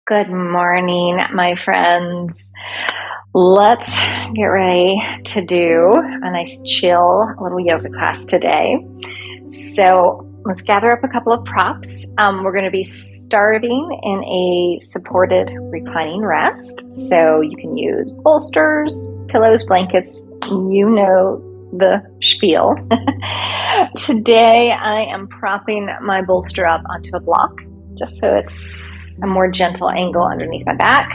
Good morning, my friends. Let's get ready to do a nice chill little yoga class today. So let's gather up a couple of props. We're going to be starting in a supported reclining rest. So you can use bolsters, pillows, blankets, you know the spiel. Today I am propping my bolster up onto a block just so it's a more gentle angle underneath my back.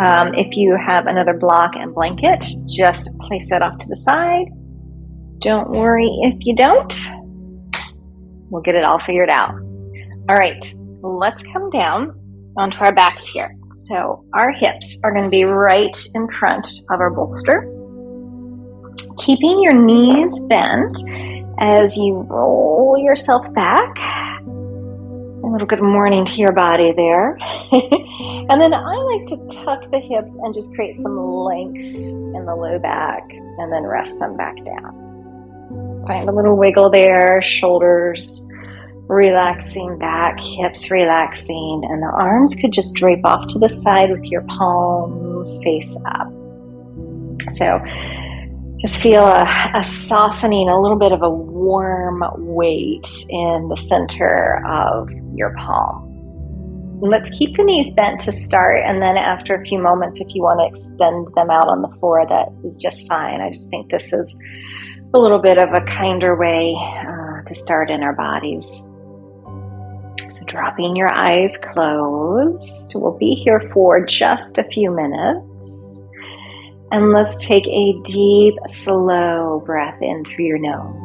If you have another block and blanket, just place that off to the side. Don't worry if you don't. We'll get it all figured out. All right, let's come down onto our backs here. So our hips are going to be right in front of our bolster. Keeping your knees bent as you roll yourself back. A little good morning to your body there. And then I like to tuck the hips and just create some length in the low back and then rest them back down. Find a little wiggle there, shoulders relaxing back, hips relaxing, and the arms could just drape off to the side with your palms face up. So just feel a softening, a little bit of a warm weight in the center of your palms. Let's keep the knees bent to start, and then after a few moments, if you want to extend them out on the floor, that is just fine. I just think this is a little bit of a kinder way to start in our bodies. So dropping your eyes closed, we'll be here for just a few minutes. And let's take a deep, slow breath in through your nose.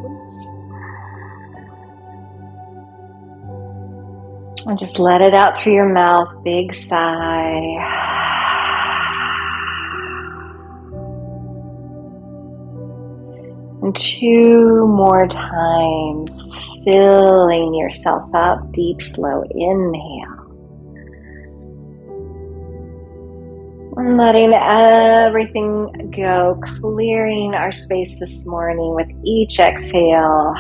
And just let it out through your mouth, big sigh. And 2 more times, filling yourself up, deep, slow inhale. And letting everything go, clearing our space this morning with each exhale.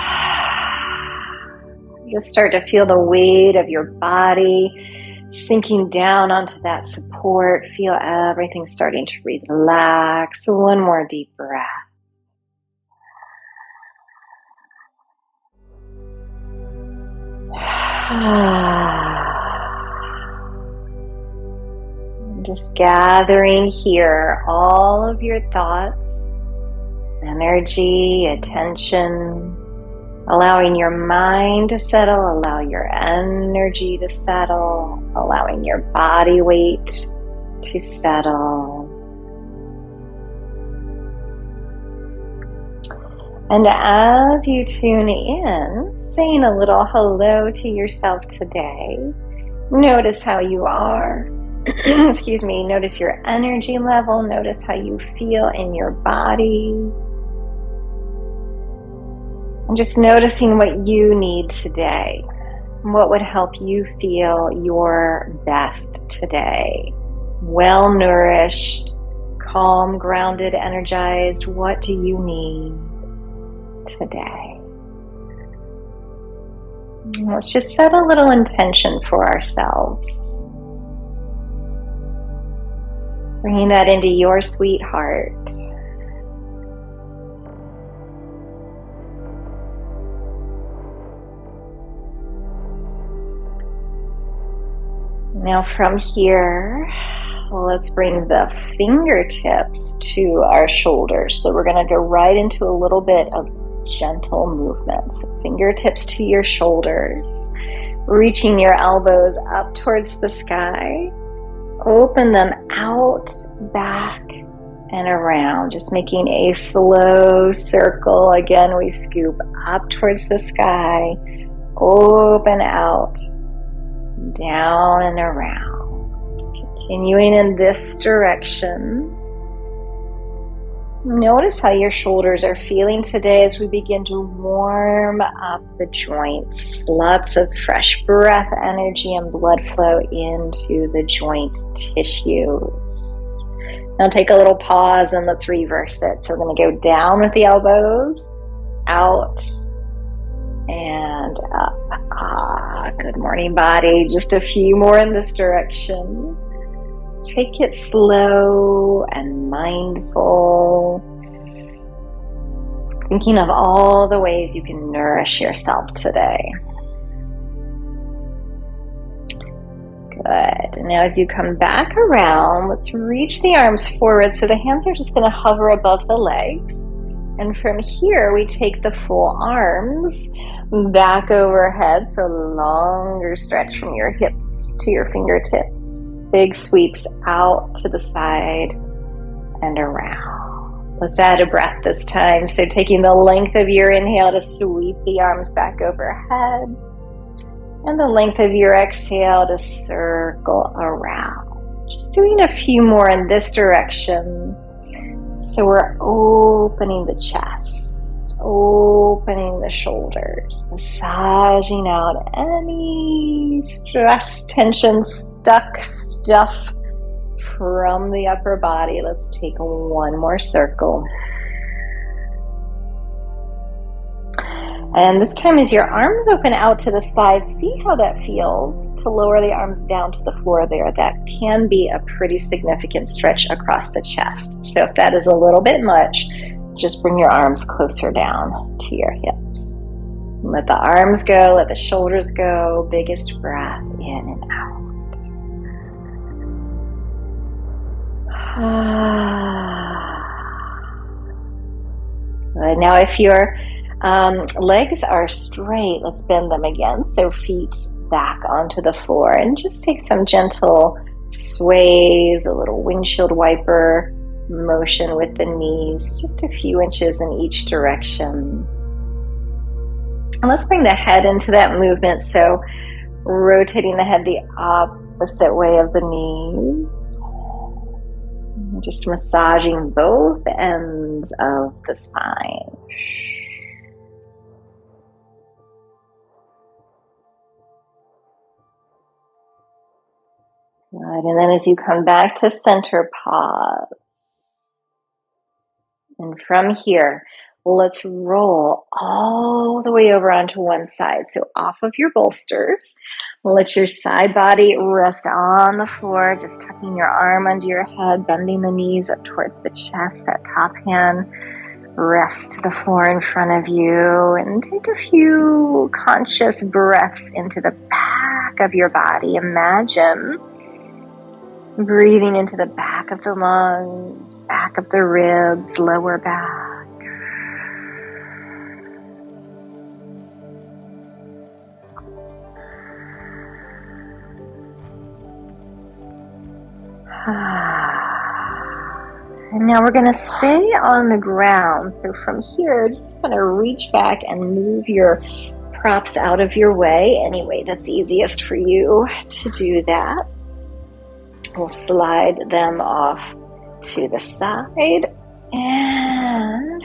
You'll start to feel the weight of your body sinking down onto that support. Feel everything starting to relax. One more deep breath. Just gathering here all of your thoughts, energy, attention, allowing your mind to settle, allow your energy to settle, allowing your body weight to settle. And as you tune in, saying a little hello to yourself today, notice how you are. Excuse me, notice your energy level, notice how you feel in your body. And just noticing what you need today. What would help you feel your best today? Well nourished, calm, grounded, energized. What do you need today? Let's just set a little intention for ourselves. Bringing that into your sweetheart. Now from here, let's bring the fingertips to our shoulders. So we're going to go right into a little bit of gentle movements. Fingertips to your shoulders, reaching your elbows up towards the sky. Open them out, back, and around. Just making a slow circle. Again, we scoop up towards the sky, open out, down and around. Continuing in this direction. Notice how your shoulders are feeling today as we begin to warm up the joints. Lots of fresh breath, energy, and blood flow into the joint tissues. Now take a little pause and let's reverse it. So we're going to go down with the elbows, out, and up. Good morning, body. Just a few more in this direction. Take it slow and mindful. Thinking of all the ways you can nourish yourself today. Good. Now as you come back around, let's reach the arms forward. So the hands are just going to hover above the legs. And from here, we take the full arms back overhead. So longer stretch from your hips to your fingertips. Big sweeps out to the side and around. Let's add a breath this time. So taking the length of your inhale to sweep the arms back overhead. And the length of your exhale to circle around. Just doing a few more in this direction. So we're opening the chest, opening the shoulders, massaging out any stress, tension, stuck stuff from the upper body. Let's take one more circle. And this time as your arms open out to the side, see how that feels to lower the arms down to the floor there. That can be a pretty significant stretch across the chest. So if that is a little bit much, just bring your arms closer down to your hips. Let the arms go, let the shoulders go. Biggest breath in and out. Good. Now if you're legs are straight, let's bend them again. So feet back onto the floor and just take some gentle sways, a little windshield wiper motion with the knees, just a few inches in each direction. And let's bring the head into that movement. So rotating the head the opposite way of the knees. Just massaging both ends of the spine. Good. And then as you come back to center, pause. And from here, let's roll all the way over onto one side. So off of your bolsters, let your side body rest on the floor, just tucking your arm under your head, bending the knees up towards the chest, that top hand. Rest the floor in front of you and take a few conscious breaths into the back of your body. Imagine breathing into the back of the lungs, back of the ribs, lower back. And now we're going to stay on the ground. So from here, just going to reach back and move your props out of your way. Any way that's easiest for you to do that. We'll slide them off to the side and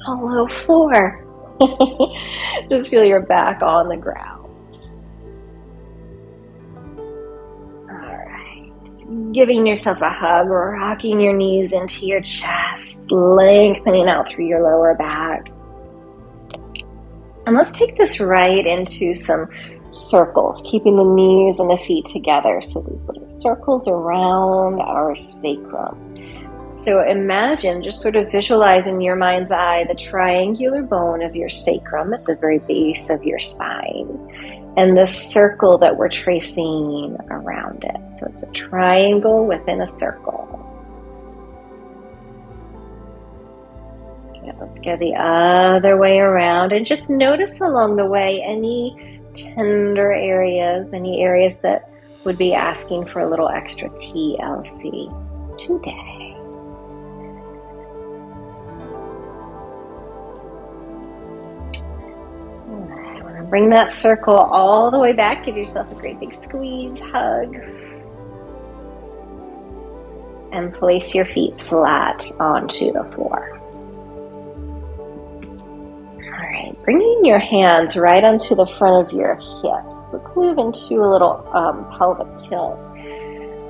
hello floor. Just feel your back on the ground. All right, giving yourself a hug, rocking your knees into your chest, lengthening out through your lower back. And let's take this right into some circles, keeping the knees and the feet together. So these little circles around our sacrum. So imagine, just sort of visualize in your mind's eye the triangular bone of your sacrum at the very base of your spine. And the circle that we're tracing around it. So it's a triangle within a circle. Okay, let's go the other way around and just notice along the way any tender areas, any areas that would be asking for a little extra TLC today. Alright, I want to bring that circle all the way back. Give yourself a great big squeeze, hug. And place your feet flat onto the floor. Bringing your hands right onto the front of your hips. Let's move into a little pelvic tilt.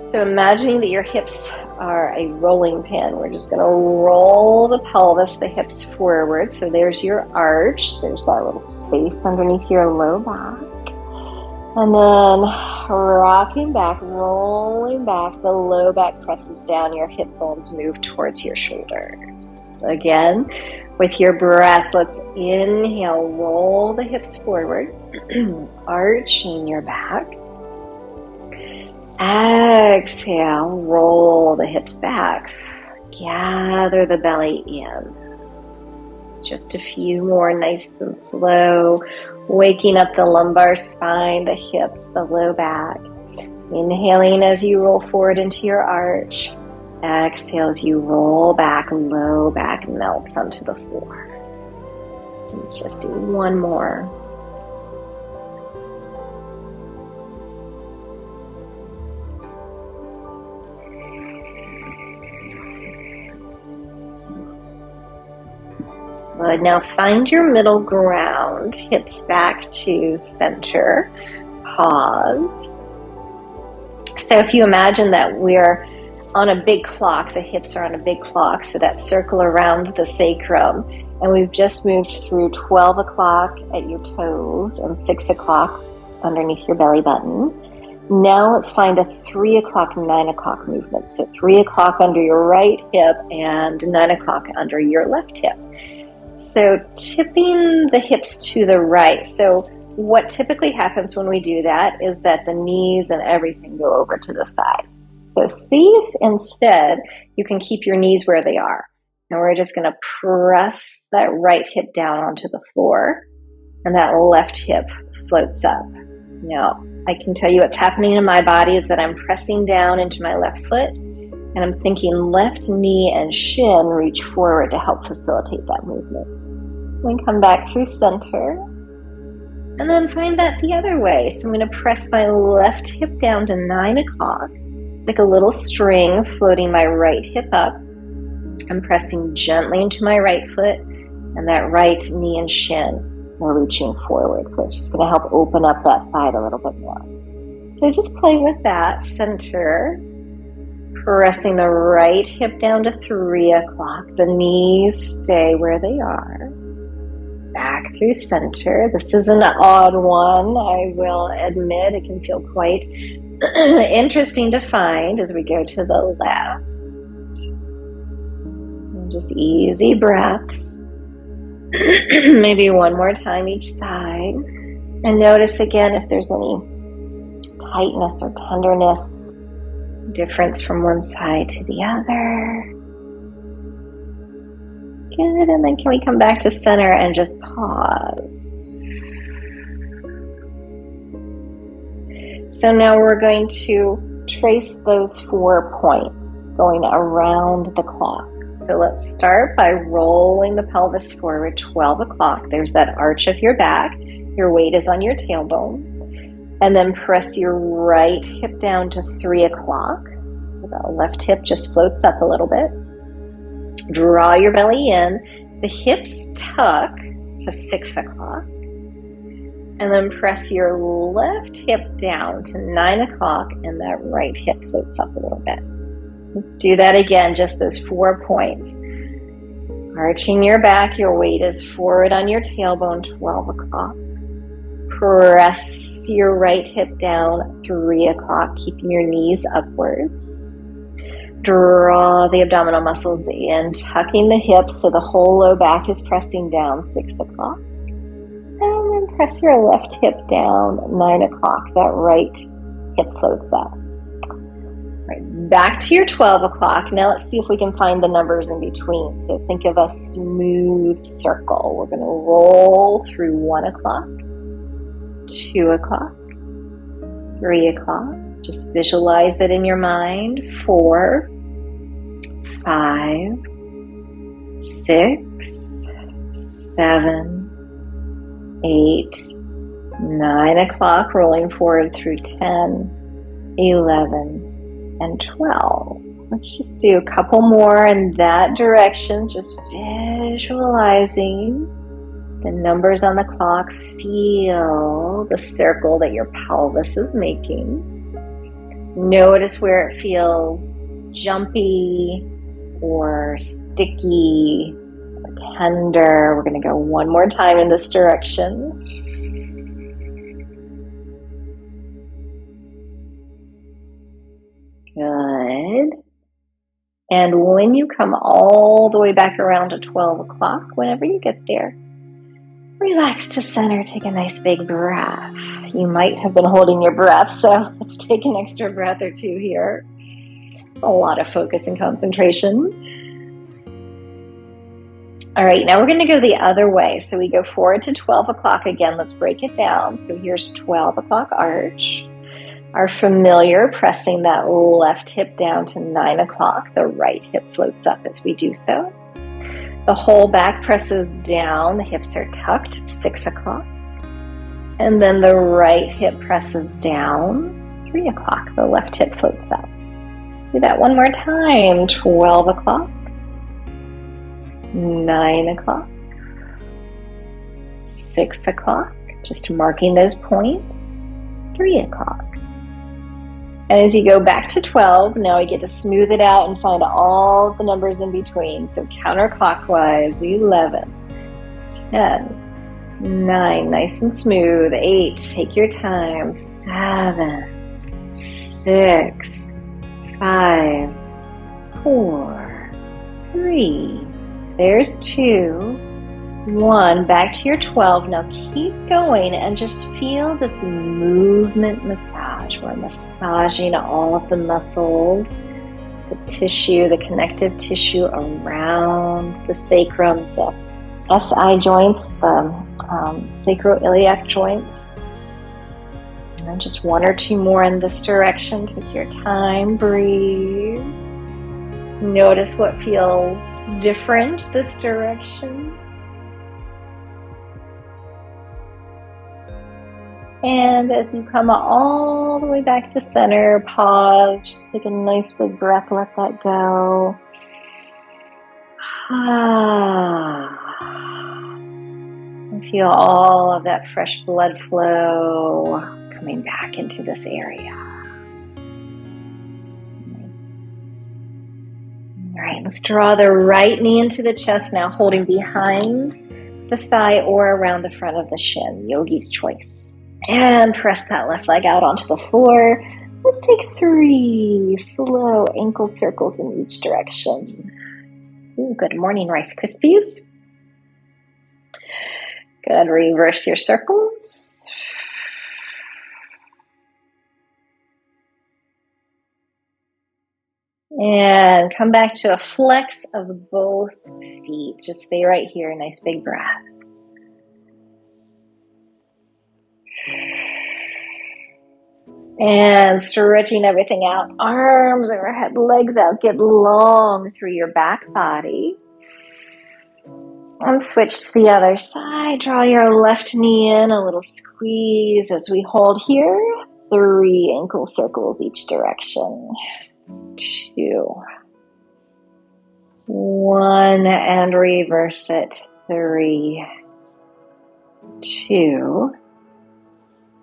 So imagining that your hips are a rolling pin. We're just going to roll the pelvis, the hips forward. So there's your arch. There's that little space underneath your low back. And then rocking back, rolling back, the low back presses down, your hip bones move towards your shoulders. Again, with your breath, let's inhale, roll the hips forward, arching your back. Exhale, roll the hips back, gather the belly in. Just a few more, nice and slow. Waking up the lumbar spine, the hips, the low back. Inhaling as you roll forward into your arch. Exhale as you roll back, low back melts onto the floor. Let's just do one more. Good. Now find your middle ground, hips back to center, pause. So if you imagine that we're on a big clock, the hips are on a big clock, so that circle around the sacrum, and we've just moved through 12 o'clock at your toes and 6 o'clock underneath your belly button. Now let's find a 3 o'clock, 9 o'clock movement. So 3 o'clock under your right hip and 9 o'clock under your left hip. So tipping the hips to the right. So what typically happens when we do that is that the knees and everything go over to the side. So see if instead you can keep your knees where they are. And we're just going to press that right hip down onto the floor, and that left hip floats up. Now, I can tell you what's happening in my body is that I'm pressing down into my left foot, and I'm thinking left knee and shin reach forward to help facilitate that movement. Then come back through center, and then find that the other way. So I'm going to press my left hip down to 9 o'clock, like a little string floating my right hip up. I'm pressing gently into my right foot, and that right knee and shin are reaching forward. So it's just going to help open up that side a little bit more. So just play with that. Center, pressing the right hip down to 3 o'clock. The knees stay where they are. Back through center. This is an odd one, I will admit. It can feel quite interesting to find as we go to the left. And just easy breaths. Maybe one more time each side. And notice again if there's any tightness or tenderness, difference from one side to the other. Good, and then can we come back to center and just pause. So now we're going to trace those 4 points going around the clock. So let's start by rolling the pelvis forward 12 o'clock. There's that arch of your back. Your weight is on your tailbone. And then press your right hip down to 3 o'clock. So the left hip just floats up a little bit. Draw your belly in. The hips tuck to 6 o'clock. And then press your left hip down to 9 o'clock, and that right hip floats up a little bit. Let's do that again, just those 4 points. Arching your back, your weight is forward on your tailbone, 12 o'clock. Press your right hip down, 3 o'clock, keeping your knees upwards. Draw the abdominal muscles in, tucking the hips so the whole low back is pressing down, 6 o'clock. And then press your left hip down, 9 o'clock. That right hip floats up. Right, back to your 12 o'clock. Now let's see if we can find the numbers in between. So think of a smooth circle. We're going to roll through 1 o'clock, 2 o'clock, 3 o'clock. Just visualize it in your mind. 4, 5, 6, 7, 8, 9 o'clock, rolling forward through 10, 11, and 12. Let's just do a couple more in that direction, just visualizing the numbers on the clock. Feel the circle that your pelvis is making. Notice where it feels jumpy or sticky or tender. We're going to go one more time in this direction. Good. And when you come all the way back around to 12 o'clock, whenever you get there, relax to center. Take a nice big breath. You might have been holding your breath, so let's take an extra breath or two here. A lot of focus and concentration. All right, now we're going to go the other way. So we go forward to 12 o'clock again. Let's break it down. So here's 12 o'clock arch. Our familiar pressing that left hip down to 9 o'clock. The right hip floats up as we do so. The whole back presses down. The hips are tucked, 6 o'clock. And then the right hip presses down, 3 o'clock. The left hip floats up. Do that one more time. 12 o'clock. 9 o'clock. 6 o'clock. Just marking those points. 3 o'clock. And as you go back to 12, now we get to smooth it out and find all the numbers in between. So counterclockwise, 11, 10, 9, nice and smooth, 8, take your time, 7, 6, 5, 4, 3, there's 2, 1, back to your 12. Now keep going and just feel this movement massage. We're massaging all of the muscles, the tissue, the connective tissue around the sacrum, the SI joints, the sacroiliac joints. And just one or two more in this direction. Take your time, breathe. Notice what feels different this direction. And as you come all the way back to center, pause, just take a nice big breath, let that go. And feel all of that fresh blood flow coming back into this area. All right, let's draw the right knee into the chest now, holding behind the thigh or around the front of the shin, yogi's choice. And press that left leg out onto the floor. Let's take 3 slow ankle circles in each direction. Ooh, good morning, Rice Krispies. Good, reverse your circles. And come back to a flex of both feet. Just stay right here, nice big breath. And stretching everything out, arms overhead, legs out, get long through your back body. And switch to the other side, draw your left knee in, a little squeeze as we hold here. 3 ankle circles each direction. 2, 1, and reverse it. 3, 2,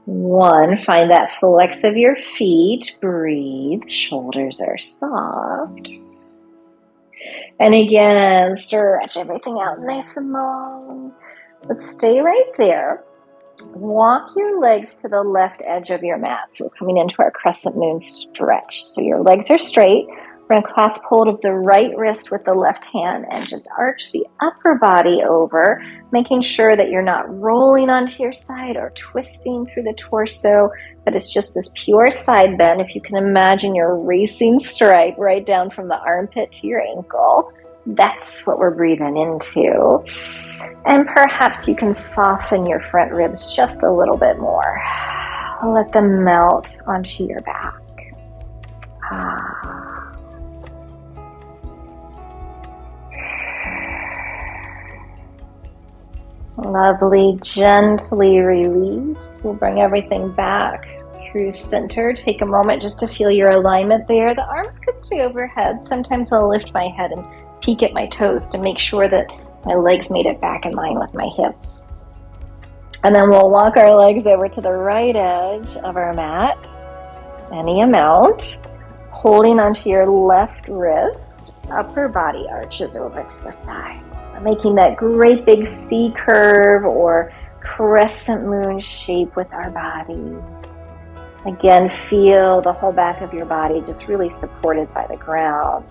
1, find that flex of your feet, breathe, shoulders are soft. And again, stretch everything out nice and long. But stay right there. Walk your legs to the left edge of your mat. So we're coming into our crescent moon stretch. So your legs are straight. We're going to clasp hold of the right wrist with the left hand and just arch the upper body over, making sure that you're not rolling onto your side or twisting through the torso, but it's just this pure side bend. If you can imagine your racing stripe right down from the armpit to your ankle, that's what we're breathing into. And perhaps you can soften your front ribs just a little bit more. Let them melt onto your back. Lovely, gently release. We'll bring everything back through center. Take a moment just to feel your alignment there. The arms could stay overhead. Sometimes I'll lift my head and peek at my toes to make sure that my legs made it back in line with my hips. And then we'll walk our legs over to the right edge of our mat. any amount, holding onto your left wrist, upper body arches over to the sides, making that great big C curve or crescent moon shape with our body. Again, feel the whole back of your body just really supported by the ground.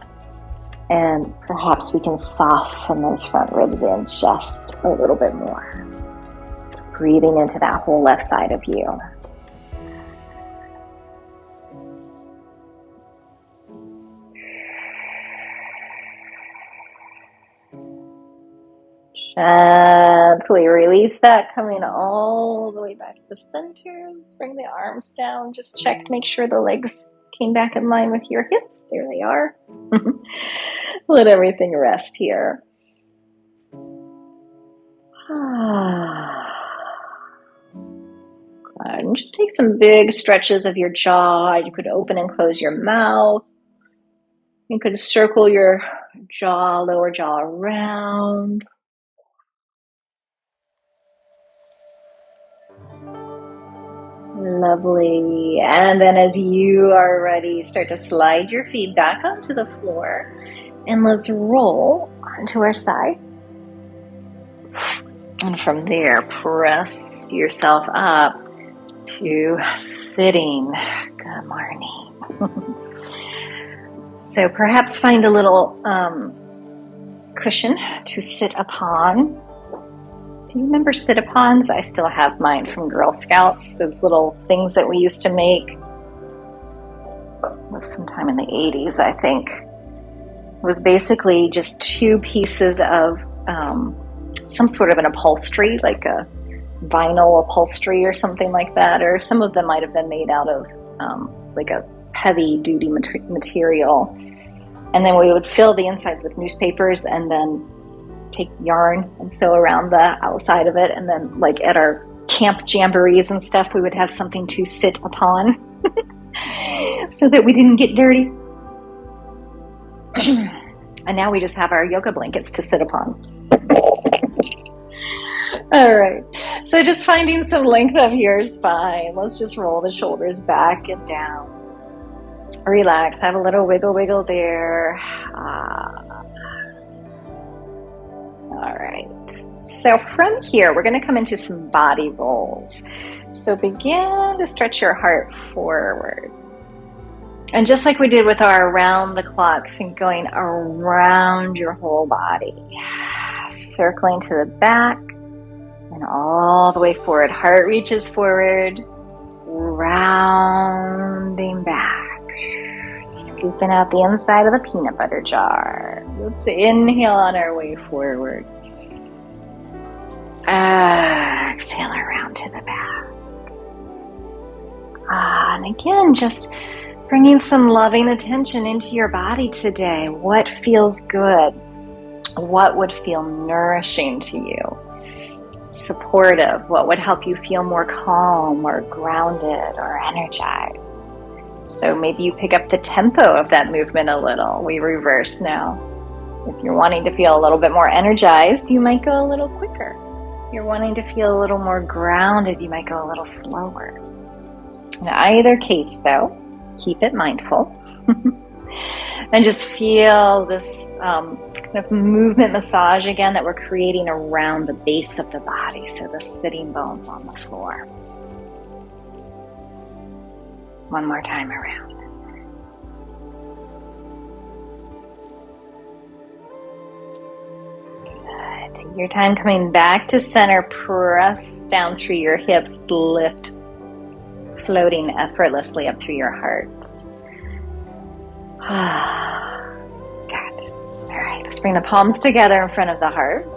And perhaps we can soften those front ribs in just a little bit more. Breathing into that whole left side of you. Gently release that, coming all the way back to center. Let's bring the arms down. Just check to make sure the legs came back in line with your hips. There they are. Let everything rest here. And just take some big stretches of your jaw. You could open and close your mouth. You could circle your jaw, lower jaw around. Lovely. And then as you are ready, start to slide your feet back onto the floor. And let's roll onto our side. And from there, press yourself up to sitting. Good morning. So perhaps find a little cushion to sit upon. Do you remember sit-upons? I still have mine from Girl Scouts, those little things that we used to make. It was sometime in the 80s, I think. It was basically just two pieces of some sort of an upholstery, like a vinyl upholstery or something like that, or some of them might have been made out of like a heavy-duty material. And then we would fill the insides with newspapers and then take yarn and sew around the outside of it, and then like at our camp jamborees and stuff, we would have something to sit upon so that we didn't get dirty. And now we just have our yoga blankets to sit upon. All right, so just finding some length of your spine. Let's just roll the shoulders back and down. Relax, have a little wiggle there. All right, so from here, we're going to come into some body rolls. So begin to stretch your heart forward. And just like we did with our around the clock, think going around your whole body. Circling to the back and all the way forward. Heart reaches forward, rounding back. Scooping out the inside of the peanut butter jar. Let's inhale on our way forward. Exhale around to the back. And again, just bringing some loving attention into your body today. What feels good? What would feel nourishing to you? Supportive? What would help you feel more calm or grounded or energized? So maybe you pick up the tempo of that movement a little. We reverse now. So if you're wanting to feel a little bit more energized, you might go a little quicker. If you're wanting to feel a little more grounded, you might go a little slower. In either case, though, keep it mindful. And just feel this kind of movement massage again that we're creating around the base of the body, so the sitting bones on the floor. One more time around. Good. Take your time coming back to center. Press down through your hips. Lift, floating effortlessly up through your heart. Good. All right, let's bring the palms together in front of the heart.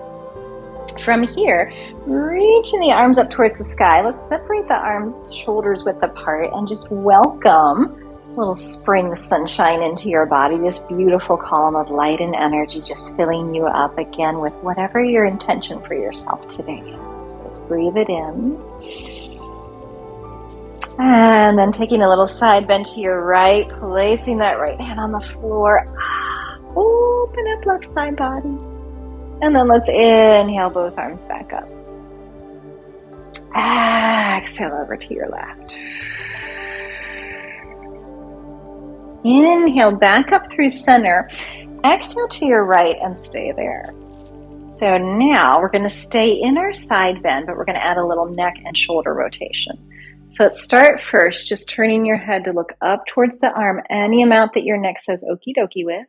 From here, reaching the arms up towards the sky. Let's separate the arms, shoulders width apart, and just welcome a little spring sunshine into your body. This beautiful column of light and energy just filling you up again with whatever your intention for yourself today is. Let's breathe it in. And then taking a little side bend to your right, placing that right hand on the floor. Open up left side body. And then let's inhale both arms back up. Exhale over to your left. Inhale, back up through center. Exhale to your right and stay there. So now we're going to stay in our side bend, but we're going to add a little neck and shoulder rotation. So let's start first, just turning your head to look up towards the arm, any amount that your neck says okie dokie with,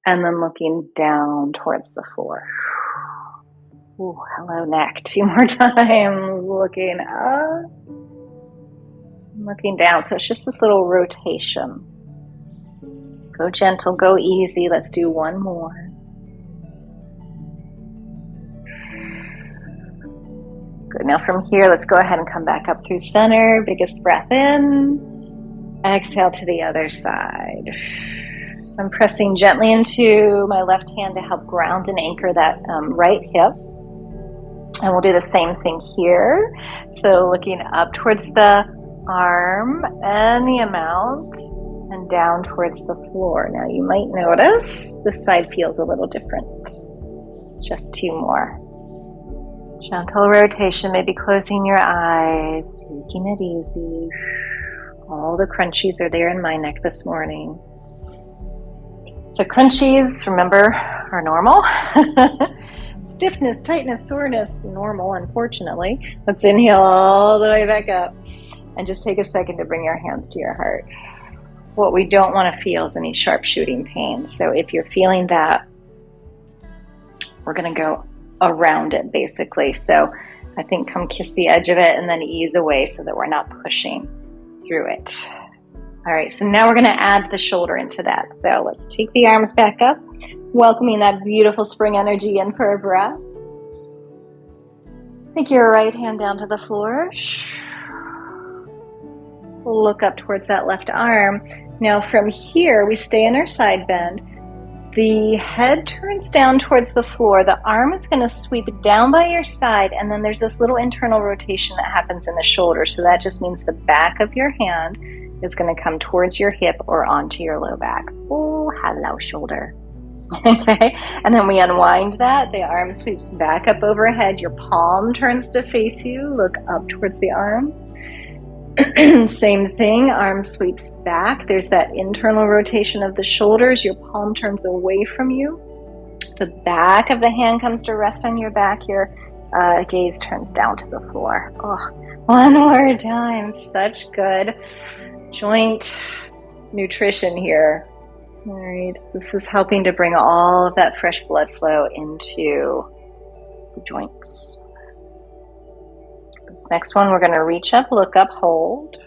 and then looking down towards the floor. Ooh, hello, neck. 2 more times. Looking up, looking down. So it's just this little rotation. Go gentle, go easy. Let's do 1 more. Good. Now from here, let's go ahead and come back up through center. Biggest breath in. Exhale to the other side. So I'm pressing gently into my left hand to help ground and anchor that right hip. And we'll do the same thing here. So looking up towards the arm, any amount, and down towards the floor. Now you might notice this side feels a little different. Just 2 more. Gentle rotation, maybe closing your eyes, taking it easy. All the crunchies are there in my neck this morning. So crunchies, remember, are normal. Stiffness, tightness, soreness, normal, unfortunately. Let's inhale all the way back up and just take a second to bring your hands to your heart. What we don't want to feel is any sharp shooting pain. So if you're feeling that, we're going to go around it basically. So I think come kiss the edge of it and then ease away so that we're not pushing through it. All right, so now we're going to add the shoulder into that. So let's take the arms back up, welcoming that beautiful spring energy in for a breath. Take your right hand down to the floor. Look up towards that left arm. Now from here, we stay in our side bend. The head turns down towards the floor. The arm is going to sweep down by your side, and then there's this little internal rotation that happens in the shoulder. So that just means the back of your hand is going to come towards your hip or onto your low back. Oh, hello, shoulder. Okay, and then we unwind that. The arm sweeps back up overhead. Your palm turns to face you. Look up towards the arm. Same thing, arm sweeps back. There's that internal rotation of the shoulders. Your palm turns away from you. The back of the hand comes to rest on your back. Your gaze turns down to the floor. Oh, 1 more time. Such good joint nutrition here. All right, this is helping to bring all of that fresh blood flow into the joints. This next one, we're going to reach up, look up, hold.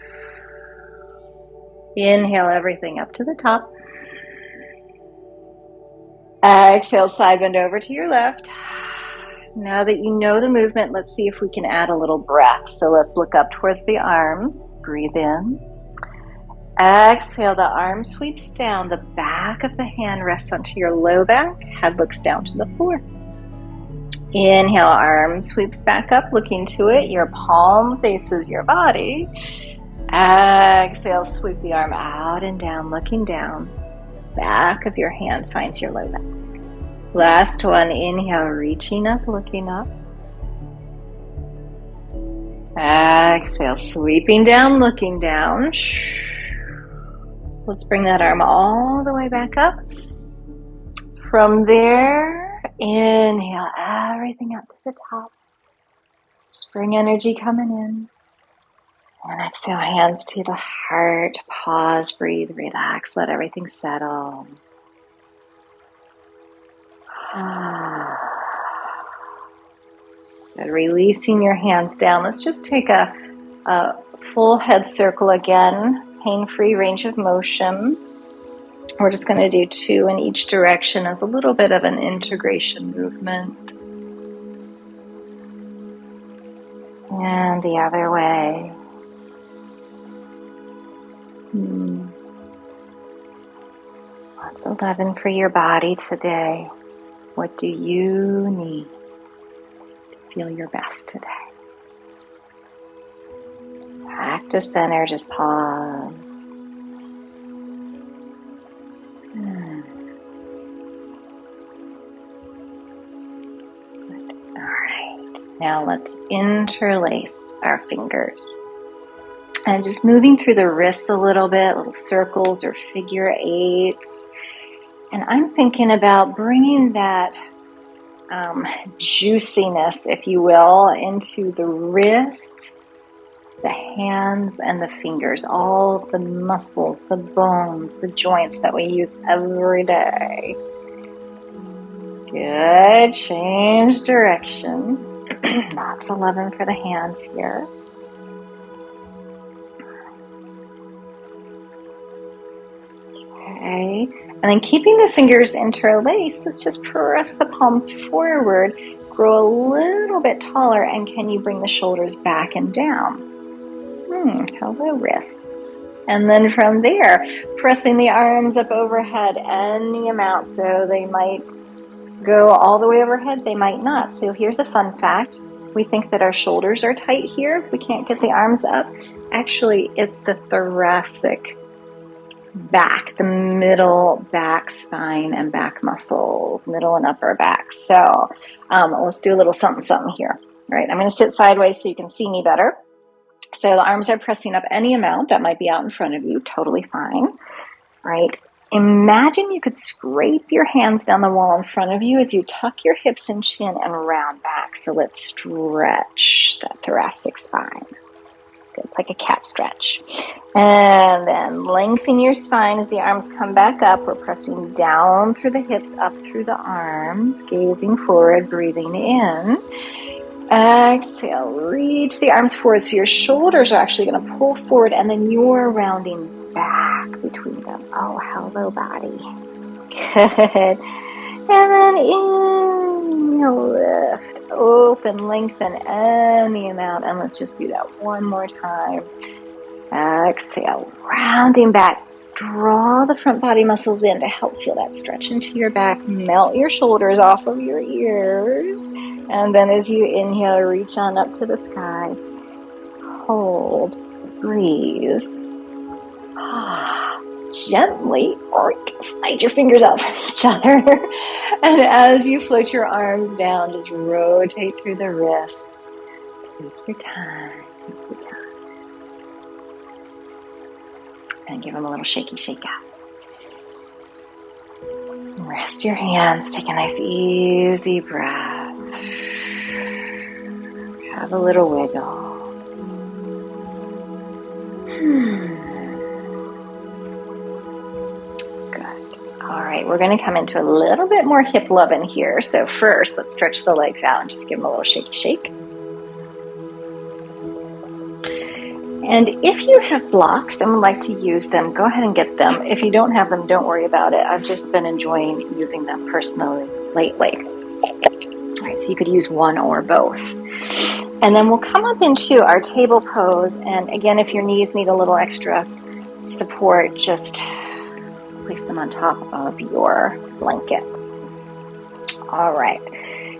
Inhale everything up to the top. Exhale, side bend over to your left. Now that you know the movement, let's see if we can add a little breath. So let's look up towards the arm. Breathe in. Exhale, the arm sweeps down. The back of the hand rests onto your low back. Head looks down to the floor. Inhale, arm sweeps back up, looking to it. Your palm faces your body. Exhale, sweep the arm out and down, looking down. Back of your hand finds your low back. Last one, inhale, reaching up, looking up. Exhale, sweeping down, looking down. Let's bring that arm all the way back up. From there, inhale everything up to the top. Spring energy coming in. And exhale, hands to the heart. Pause, breathe, relax, let everything settle. Good. Releasing your hands down. Let's just take a full head circle again. Pain-free range of motion. We're just going to do 2 in each direction as a little bit of an integration movement. And the other way. That's 11 for your body today. What do you need to feel your best today? Back to center, just pause. Good. All right, now let's interlace our fingers. And just moving through the wrists a little bit, little circles or figure eights. And I'm thinking about bringing that juiciness, if you will, into the wrists, the hands, and the fingers, all the muscles, the bones, the joints that we use every day. Good. Change direction. Lots of loving for the hands here. Okay. And then keeping the fingers interlaced, let's just press the palms forward, grow a little bit taller, and can you bring the shoulders back and down? Hello, wrists. And then from there, pressing the arms up overhead any amount. So they might go all the way overhead, they might not. So here's a fun fact. We think that our shoulders are tight here if we can't get the arms up. Actually, it's the thoracic back, the middle back spine and back muscles, middle and upper back. So let's do a little something here. All right, I'm going to sit sideways so you can see me better. So the arms are pressing up any amount that might be out in front of you, totally fine. All right, imagine you could scrape your hands down the wall in front of you as you tuck your hips and chin and round back. So let's stretch that thoracic spine. It's like a cat stretch. And then lengthen your spine as the arms come back up. We're pressing down through the hips, up through the arms, gazing forward, breathing in. Exhale, reach the arms forward so your shoulders are actually going to pull forward and then you're rounding back between them. Oh, hello, body. Good. And then inhale, lift, open, lengthen any amount. And let's just do that one more time. Exhale, rounding back. Draw the front body muscles in to help feel that stretch into your back. Melt your shoulders off of your ears. And then as you inhale, reach on up to the sky. Hold, breathe. Gently slide your fingers out from each other. And as you float your arms down, just rotate through the wrists. Take your time. And give them a little shaky shake out. Rest your hands. Take a nice easy breath. Have a little wiggle. Good. All right, we're going to come into a little bit more hip loving here. So first, let's stretch the legs out and just give them a little shaky shake. And if you have blocks and would like to use them, go ahead and get them. If you don't have them, don't worry about it. I've just been enjoying using them personally lately. All right, so you could use one or both. And then we'll come up into our table pose. And again, if your knees need a little extra support, just place them on top of your blanket. All right.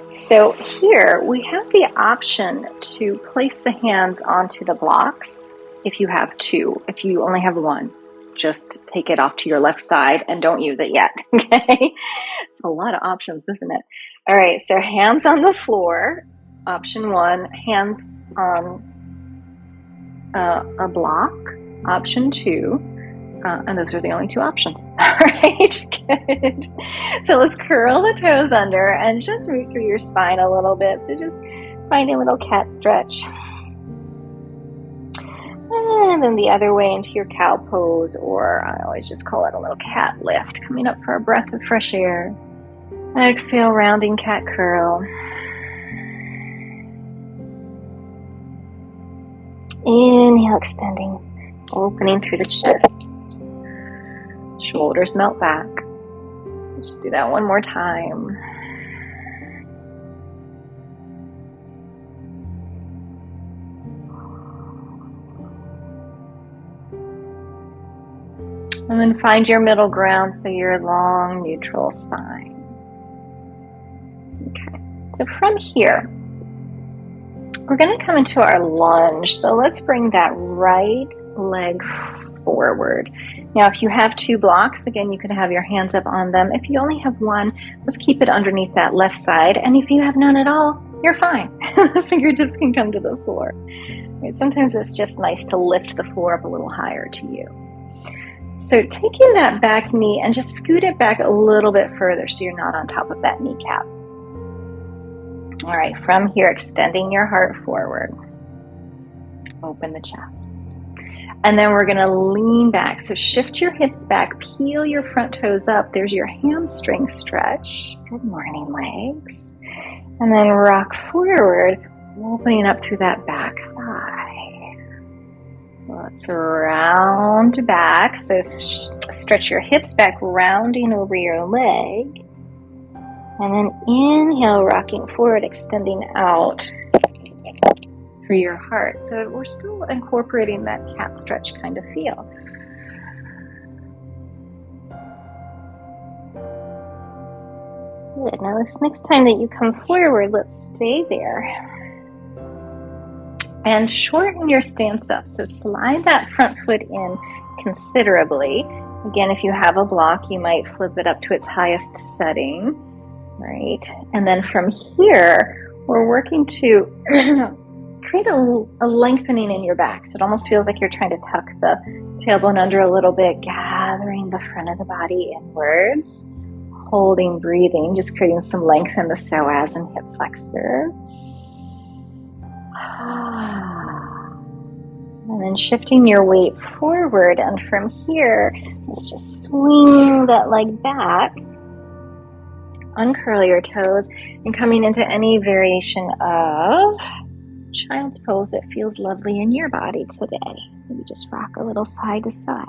So here we have the option to place the hands onto the blocks if you have two. If you only have one, just take it off to your left side and don't use it yet, okay? It's a lot of options, isn't it? All right, so hands on the floor, option one. Hands on a block, option two. And those are the only two options. All right, good. So let's curl the toes under and just move through your spine a little bit. So just find a little cat stretch. And then the other way into your cow pose, or I always just call it a little cat lift, coming up for a breath of fresh air. Exhale, rounding cat curl. Inhale, extending, opening through the chest. Shoulders melt back. Just do that one more time. And then find your middle ground, so your long, neutral spine. Okay, so from here, we're going to come into our lunge. So let's bring that right leg forward. Now, if you have two blocks, again, you could have your hands up on them. If you only have one, let's keep it underneath that left side. And if you have none at all, you're fine. The fingertips can come to the floor. Sometimes it's just nice to lift the floor up a little higher to you. So taking that back knee and just scoot it back a little bit further so you're not on top of that kneecap. All right, from here, extending your heart forward. Open the chest. And then we're gonna lean back. So shift your hips back, peel your front toes up. There's your hamstring stretch. Good morning, legs. And then rock forward, opening up through that back thigh. Let's round back. So stretch your hips back, rounding over your leg. And then inhale, rocking forward, extending out through your heart. So we're still incorporating that cat stretch kind of feel. Good. Now this next time that you come forward, let's stay there. And shorten your stance up. So slide that front foot in considerably. Again, if you have a block, you might flip it up to its highest setting. Right, and then from here, we're working to create a lengthening in your back. So it almost feels like you're trying to tuck the tailbone under a little bit, gathering the front of the body inwards, holding, breathing, just creating some length in the psoas and hip flexor. And then shifting your weight forward, and from here, let's just swing that leg back. Uncurl your toes and coming into any variation of child's pose that feels lovely in your body today. Maybe just rock a little side to side.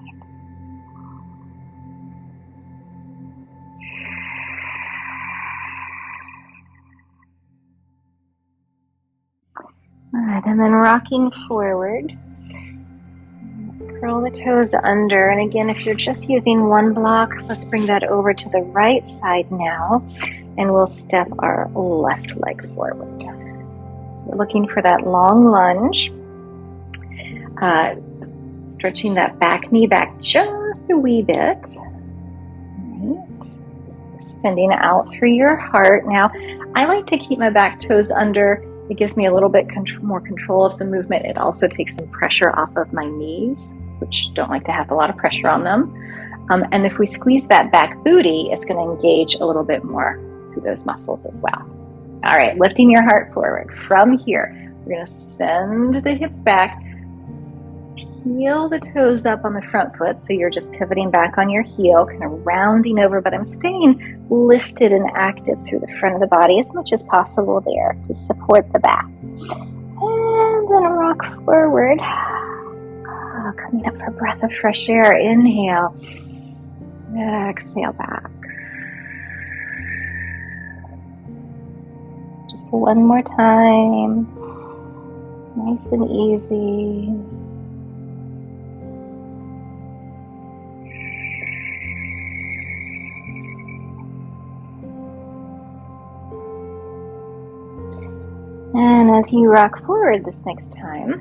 All right, and then rocking forward. Let's curl the toes under. And again, if you're just using one block, let's bring that over to the right side now. And we'll step our left leg forward. So we're looking for that long lunge. Stretching that back knee back just a wee bit. Right. Extending out through your heart. Now, I like to keep my back toes under. It gives me a little bit more control of the movement. It also takes some pressure off of my knees, which don't like to have a lot of pressure on them. And if we squeeze that back booty, it's going to engage a little bit more through those muscles as well. All right, lifting your heart forward. From here, we're going to send the hips back, peel the toes up on the front foot, so you're just pivoting back on your heel, kind of rounding over, but I'm staying lifted and active through the front of the body as much as possible there to support the back. And then rock forward. Coming up for a breath of fresh air. Inhale. Exhale back. Just one more time. Nice and easy. And as you rock forward this next time,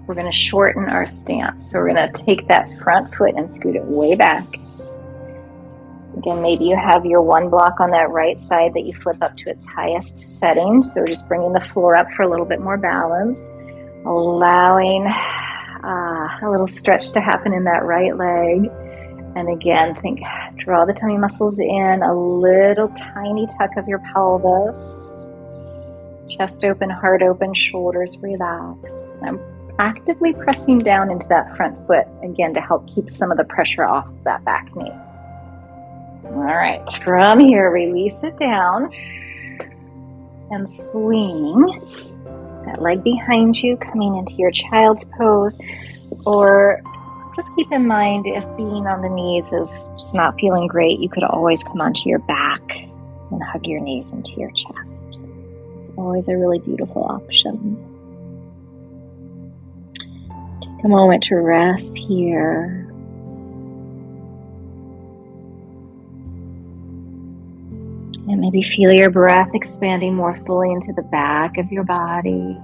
we're going to shorten our stance. So we're going to take that front foot and scoot it way back. Again, maybe you have your one block on that right side that you flip up to its highest setting. So we're just bringing the floor up for a little bit more balance, allowing a little stretch to happen in that right leg. And again, draw the tummy muscles in, a little tiny tuck of your pelvis. Chest open, heart open, shoulders relaxed. I'm actively pressing down into that front foot, again, to help keep some of the pressure off of that back knee. All right, from here, release it down and swing that leg behind you, coming into your child's pose, or just keep in mind if being on the knees is just not feeling great, you could always come onto your back and hug your knees into your chest. It's always a really beautiful option. Just take a moment to rest here. And maybe feel your breath expanding more fully into the back of your body.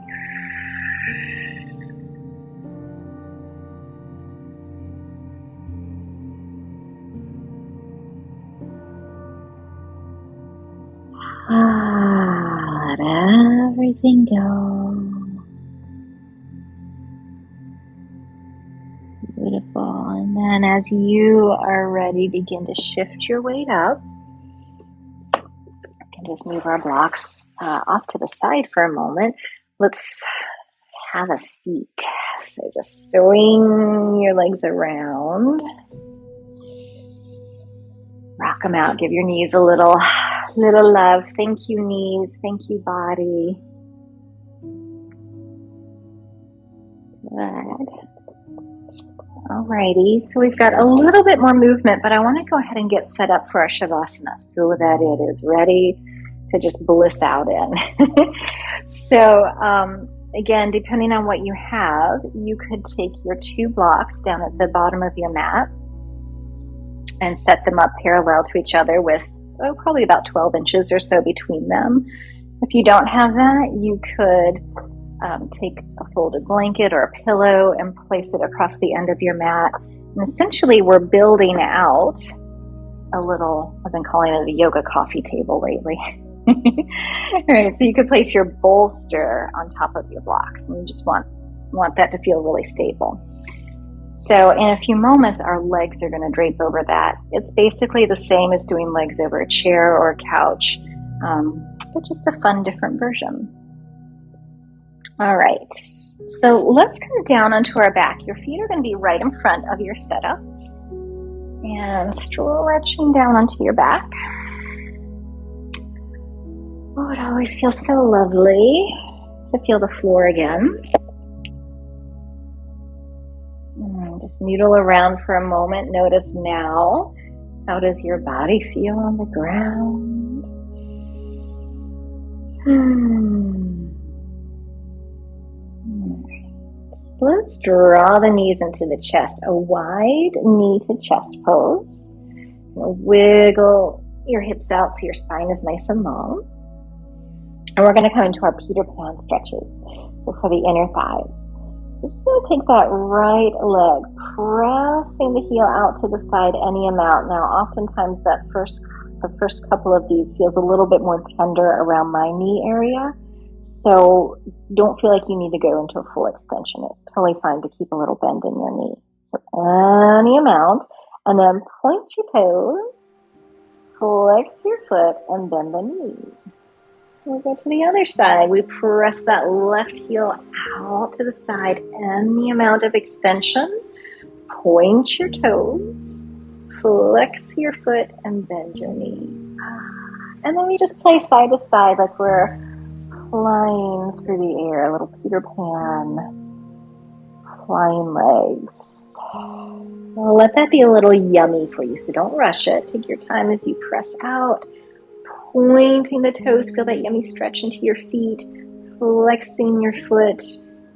Let everything go. And as you are ready, begin to shift your weight up. We can just move our blocks off to the side for a moment. Let's have a seat. So just swing your legs around. Rock them out. Give your knees a little love. Thank you, knees. Thank you, body. Good. Alrighty, so we've got a little bit more movement, but I want to go ahead and get set up for our Shavasana so that it is ready to just bliss out in. So again, depending on what you have, you could take your 2 blocks down at the bottom of your mat and set them up parallel to each other with probably about 12 inches or so between them. If you don't have that, you could take a folded blanket or a pillow and place it across the end of your mat. And essentially, we're building out a little, I've been calling it a yoga coffee table lately. All right, so you could place your bolster on top of your blocks, and you just want that to feel really stable. So in a few moments, our legs are going to drape over that. It's basically the same as doing legs over a chair or a couch, but just a fun, different version. All right, so let's come down onto our back. Your feet are going to be right in front of your setup and stretching down onto your back. Oh, it always feels so lovely to feel the floor again. Just noodle around for a moment. Notice now, how does your body feel on the ground? Let's draw the knees into the chest, a wide knee to chest pose. Wiggle your hips out so your spine is nice and long. And we're going to come into our Peter Pan stretches, so for the inner thighs. We're just going to take that right leg, pressing the heel out to the side any amount. Now, oftentimes the first couple of these feels a little bit more tender around my knee area. So don't feel like you need to go into a full extension. It's totally fine to keep a little bend in your knee. So any amount. And then point your toes, flex your foot, and bend the knee. We'll go to the other side. We press that left heel out to the side. Any amount of extension. Point your toes, flex your foot, and bend your knee. And then we just play side to side like we're flying through the air, a little Peter Pan, flying legs. Well, let that be a little yummy for you, so don't rush it. Take your time as you press out, pointing the toes, feel that yummy stretch into your feet, flexing your foot,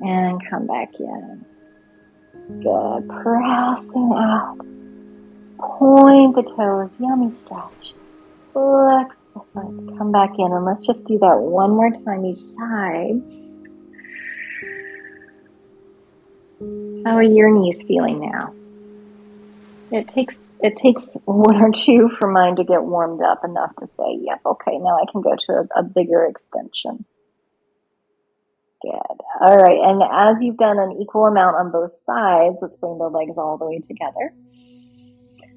and come back in. Good, pressing out, point the toes, yummy stretch. Flex the foot, come back in, and let's just do that one more time each side. How are your knees feeling now? It takes one or two for mine to get warmed up enough to say, yep, okay, now I can go to a bigger extension. Good. All right, and as you've done an equal amount on both sides, let's bring the legs all the way together.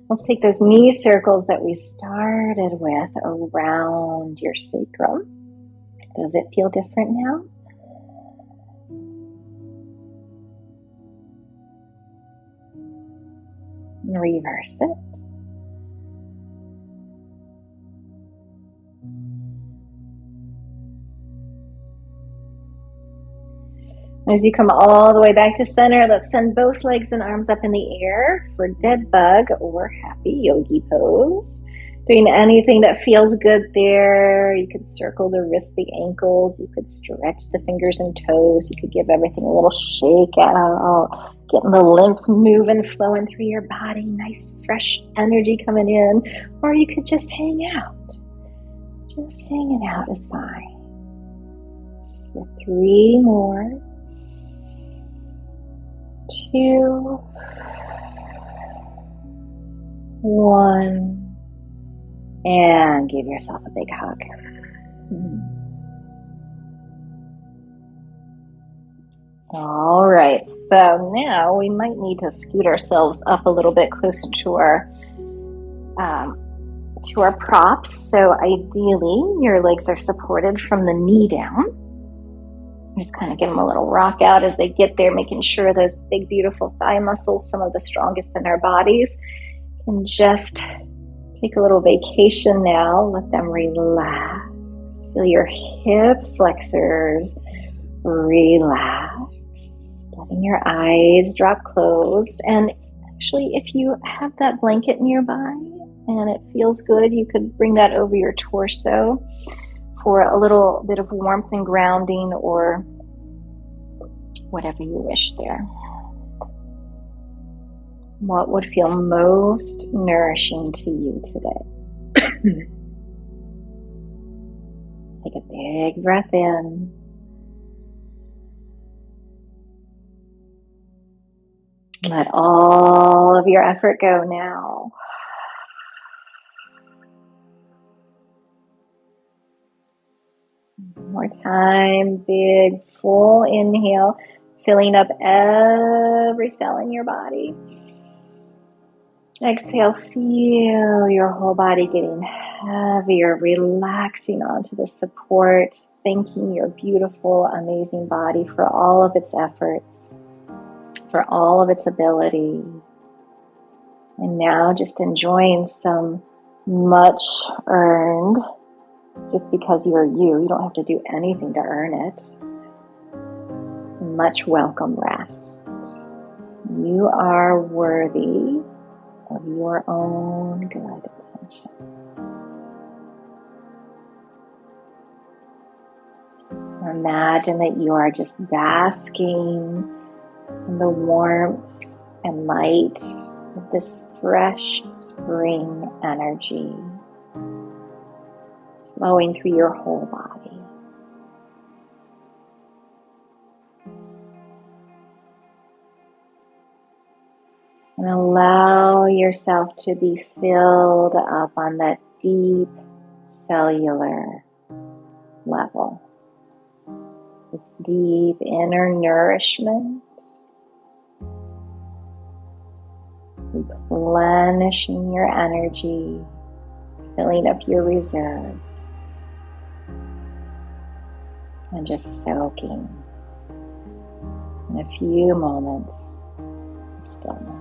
Let's take those knee circles that we started with around your sacrum. Does it feel different now? Reverse it. As you come all the way back to center, let's send both legs and arms up in the air for dead bug or happy yogi pose. Doing anything that feels good there. You could circle the wrists, the ankles. You could stretch the fingers and toes. You could give everything a little shake out. Getting the lymph moving, flowing through your body. Nice, fresh energy coming in. Or you could just hang out. Just hanging out is fine. For 3 more. 2, 1. And give yourself a big hug. All right, so now we might need to scoot ourselves up a little bit closer um, to our props. So ideally, your legs are supported from the knee down. Just kind of give them a little rock out as they get there, making sure those big, beautiful thigh muscles, some of the strongest in our bodies, can just take a little vacation now. Let them relax. Feel your hip flexors relax. Letting your eyes drop closed. And actually, if you have that blanket nearby and it feels good, you could bring that over your torso for a little bit of warmth and grounding, or whatever you wish there. What would feel most nourishing to you today? Take a big breath in. Let all of your effort go now. One more time, big full inhale, filling up every cell in your body. Exhale, feel your whole body getting heavier, relaxing onto the support, thanking your beautiful, amazing body for all of its efforts, for all of its ability. And now just enjoying some much earned, just because you're you. You don't have to do anything to earn it. Much welcome rest. You are worthy of your own good attention. So imagine that you are just basking in the warmth and light of this fresh spring energy flowing through your whole body. And allow yourself to be filled up on that deep cellular level. This deep inner nourishment, replenishing your energy, filling up your reserves, and just soaking in a few moments of stillness.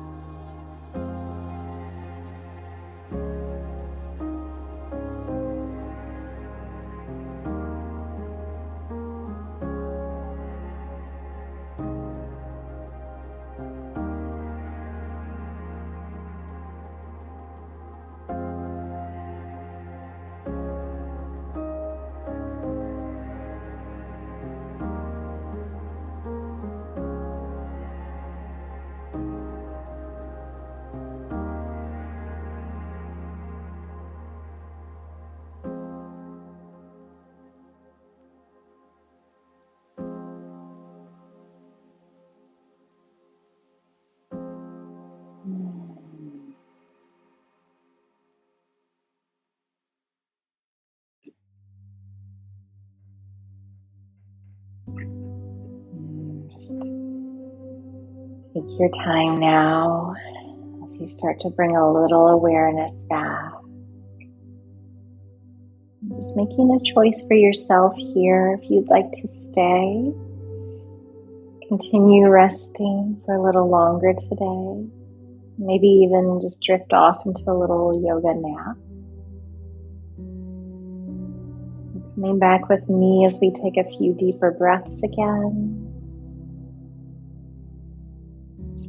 Take your time now as you start to bring a little awareness back. Just making a choice for yourself here if you'd like to stay. Continue resting for a little longer today. Maybe even just drift off into a little yoga nap. Coming back with me as we take a few deeper breaths again.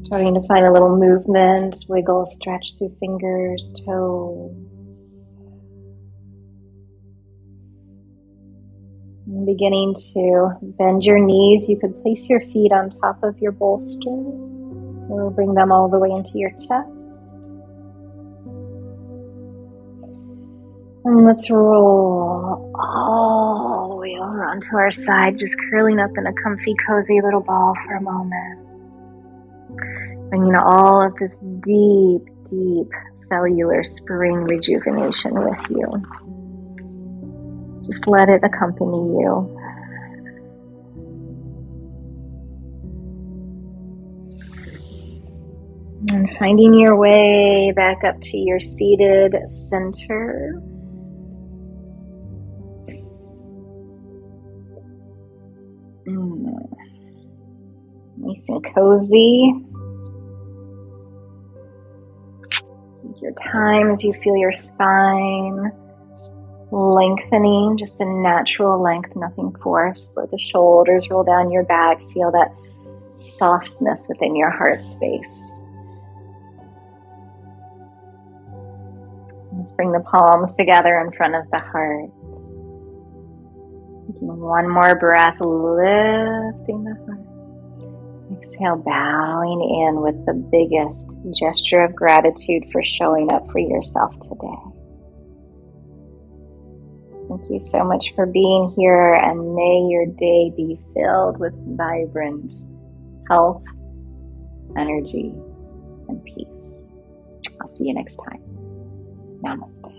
Starting to find a little movement, wiggle, stretch through fingers, toes. And beginning to bend your knees. You could place your feet on top of your bolster or bring them all the way into your chest. And let's roll all the way over onto our side, just curling up in a comfy, cozy little ball for a moment. Bringing all of this deep, deep cellular spring rejuvenation with you. Just let it accompany you. And finding your way back up to your seated center. Nice and cozy. Take your time as you feel your spine lengthening, just a natural length, nothing forced. Let the shoulders roll down your back. Feel that softness within your heart space. Let's bring the palms together in front of the heart. Taking one more breath, lifting the heart. Exhale, bowing in with the biggest gesture of gratitude for showing up for yourself today. Thank you so much for being here, and may your day be filled with vibrant health, energy, and peace. I'll see you next time. Namaste.